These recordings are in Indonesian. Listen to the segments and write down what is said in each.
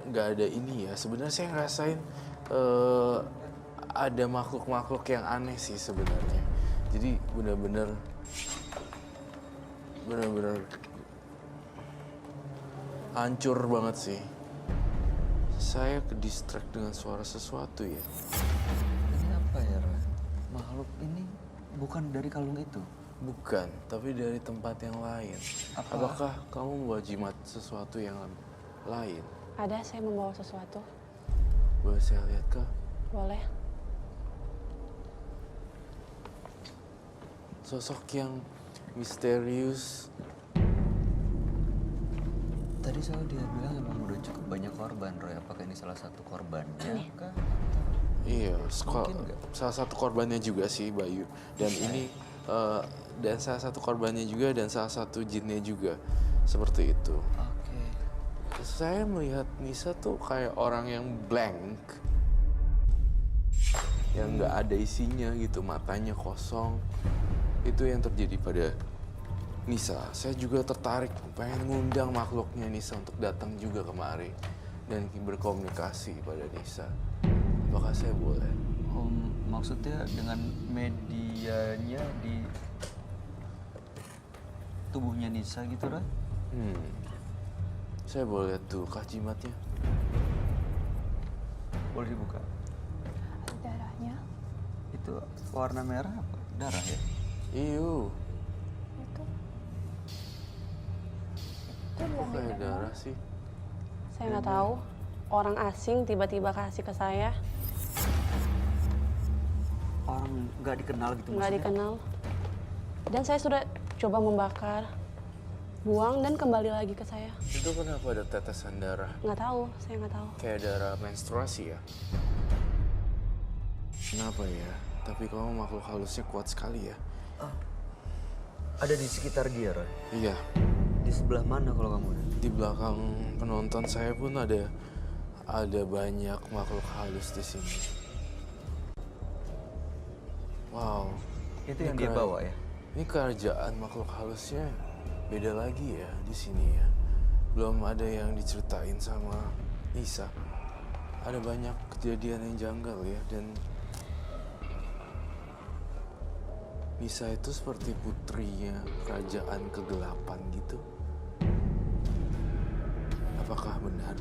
nggak ada ini ya. Sebenarnya saya ngerasain ada makhluk-makhluk yang aneh sih sebenarnya. Jadi benar-benar hancur banget sih. Saya ke distract dengan suara sesuatu ya. Ini apa ya, Roy? Makhluk ini bukan dari kalung itu. Bukan, tapi dari tempat yang lain. Apakah kamu membawa jimat sesuatu yang lain? Ada, saya membawa sesuatu. Boleh saya lihat, Kak? Boleh. Sosok yang misterius. Tadi soal dia bilang emang udah cukup banyak korban, Roy. Apakah ini salah satu korbannya? Ini. Kah? Iya, Mungkin nggak? salah satu korbannya juga sih, Bayu. Dan ini, dan salah satu korbannya juga, dan salah satu jinnya juga. Seperti itu. Oke. Saya melihat Nisa tuh kayak orang yang blank. Yang nggak ada isinya gitu, matanya kosong. Itu yang terjadi pada Nisa. Saya juga tertarik, pengen ngundang makhluknya Nisa untuk datang juga kemari. Dan berkomunikasi pada Nisa. Apakah saya boleh? Maksudnya dengan medianya di tubuhnya Nisa gitu, Roy? Saya boleh lihat dulu kah jimatnya? Boleh dibuka. Darahnya Itu warna merah apa? Darah ya? Iu, itu. kok kayak darah sih? Saya nggak tahu. Orang asing tiba-tiba kasih ke saya. Orang nggak dikenal gitu Nggak dikenal. Dan saya sudah coba membakar. Buang dan kembali lagi ke saya. Itu kenapa ada tetesan darah? Nggak tahu, saya nggak tahu. Kayak darah menstruasi ya? Kenapa ya? Tapi kamu makhluk halusnya kuat sekali ya? Ada di sekitar dia, Roy? Iya, Di sebelah mana kalau kamu? di belakang penonton saya pun ada banyak makhluk halus di sini. Wow. Itu yang dia bawa ya? Ini kerajaan makhluk halusnya beda lagi ya di sini ya. Belum ada yang diceritain sama Nisa. Ada banyak kejadian yang janggal ya, dan Nisa itu seperti putrinya kerajaan kegelapan gitu. Apakah benar?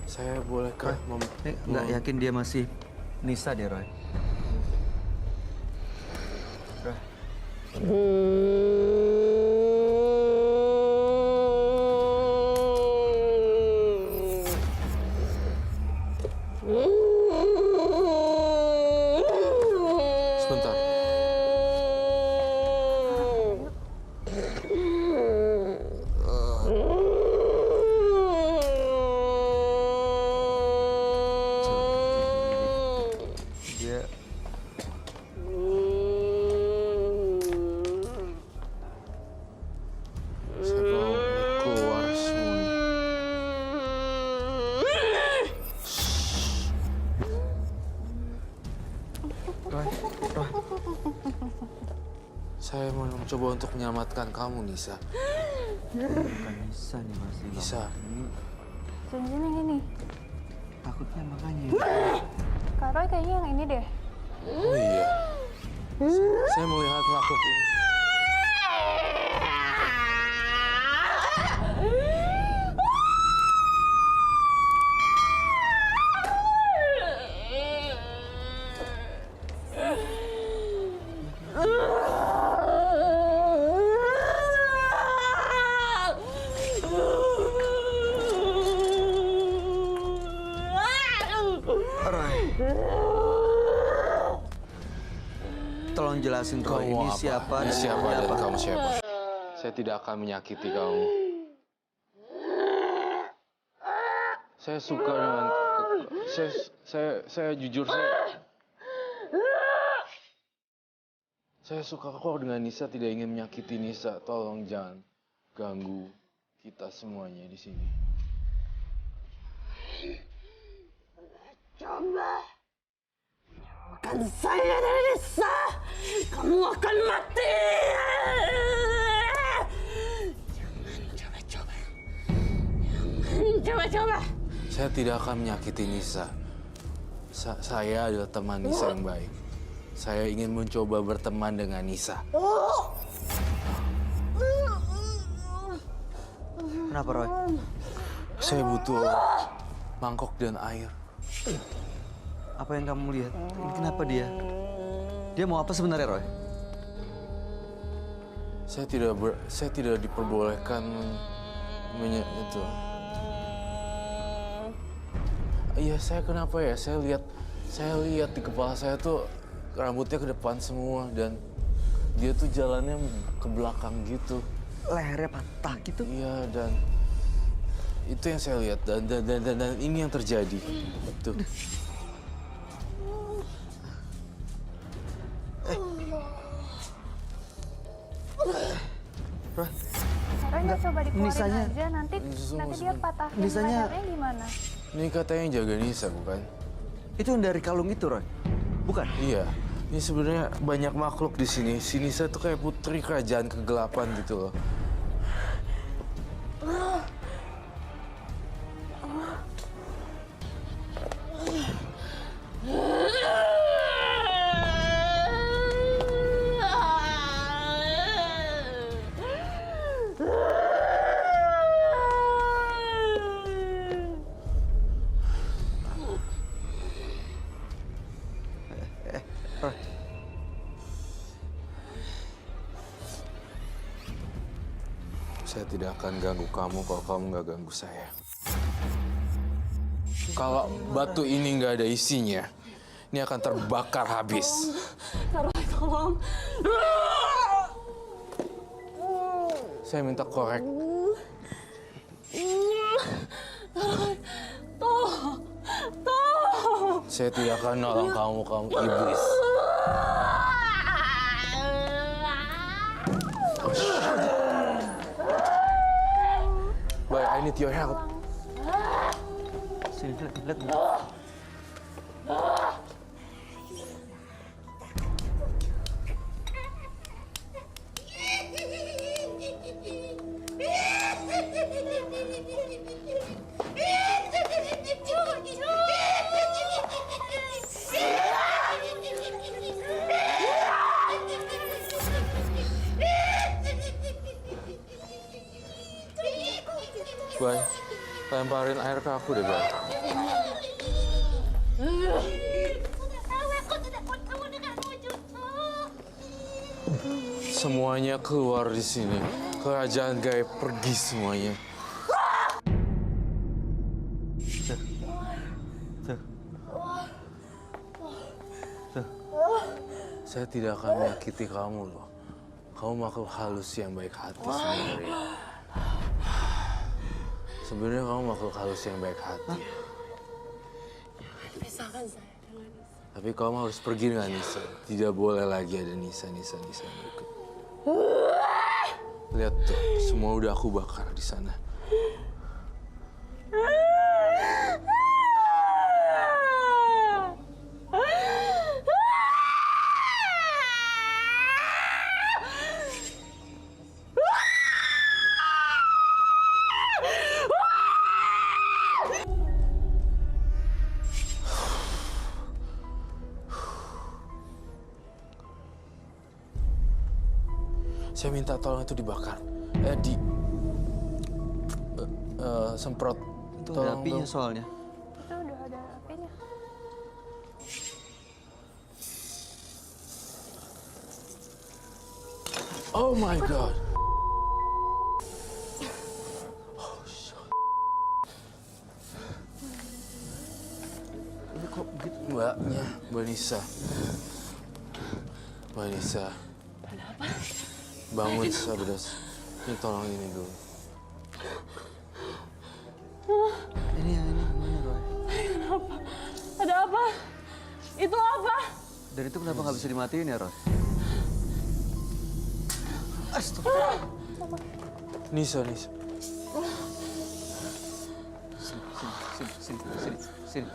Saya bolehkah Nggak yakin dia masih Nisa deh, Roy. Roy. Sebentar. Dia Saya mau keluar semuanya. Roy. Saya mau mencoba untuk menyelamatkan kamu, Nisa. Bukan Nisa nih masih. Nisa. Cincin yang ini. Takutnya makanya. Kak Roy kayaknya yang ini deh. Oh iya. Saya melihat makhluk ini. Tolong jelasin, Roy. Ini Kamu siapa? Ini siapa dan apa? kamu siapa? Saya tidak akan menyakiti kamu. Saya suka dengan saya jujur saya suka kok dengan Nisa, tidak ingin menyakiti Nisa. Tolong jangan ganggu kita semuanya di sini. Coba. Jauhkan saya dari Nisa. Kamu akan mati. Jangan coba-coba. Coba. Saya tidak akan menyakiti Nisa. Saya adalah teman Nisa yang baik. Saya ingin mencoba berteman dengan Nisa. Kenapa, Roy? Saya butuh mangkok dan air. Apa yang kamu lihat? Kenapa dia? Dia mau apa sebenarnya, Roy? Saya tidak diperbolehkan itu. Iya, saya kenapa ya? Saya lihat di kepala saya tuh rambutnya ke depan semua dan dia tuh jalannya ke belakang gitu. Lehernya patah gitu. Iya, dan itu yang saya lihat dan ini yang terjadi. Tuh. Roy, Roy nggak coba dikeluarin Nisanya- aja, nanti dia patah. Nisanya- Lehernya gimana? Ini katanya yang jaga Nisa, bukan? itu yang dari kalung itu, Roy. Bukan? Iya. Ini sebenarnya banyak makhluk di sini. Si Nisa tuh kayak putri kerajaan kegelapan gitu loh. Roy, Saya tidak akan ganggu kamu kalau kamu nggak ganggu saya. Kalau batu ini nggak ada isinya, ini akan terbakar habis. Roy, tolong. Saya minta korek. Saya tidak akan nolong kamu iblis. Boy, I need your help. sini, lihat. Boy, lemparin air ke aku deh, Boy. Semuanya keluar di sini. Kerajaan gaib pergi semuanya. Tuh. Saya tidak akan menyakiti kamu loh. Kamu makhluk halus yang baik hati sebenarnya. Sebenarnya kamu makhluk halus yang baik hati. Pisahkan saya dengan Nisa. Tapi kamu harus pergi dengan Nisa. Tidak boleh lagi ada Nisa yang ikut. Lihat tuh, semua udah aku bakar di sana. Saya minta tolong itu dibakar. Semprot. Itu ada apinya dong. soalnya. Itu udah ada apinya. Oh my god. Ini kok begitu? Mbaknya, Mbak Nisa. Mbak Nisa. Bangun, Sabedas. Ini tolong ini dulu. Ini gimana, Roy? Ada apa? Itu apa? Dan itu kenapa nggak bisa dimatiin ya, Roy? Astagfirullah. Nisa. Sini.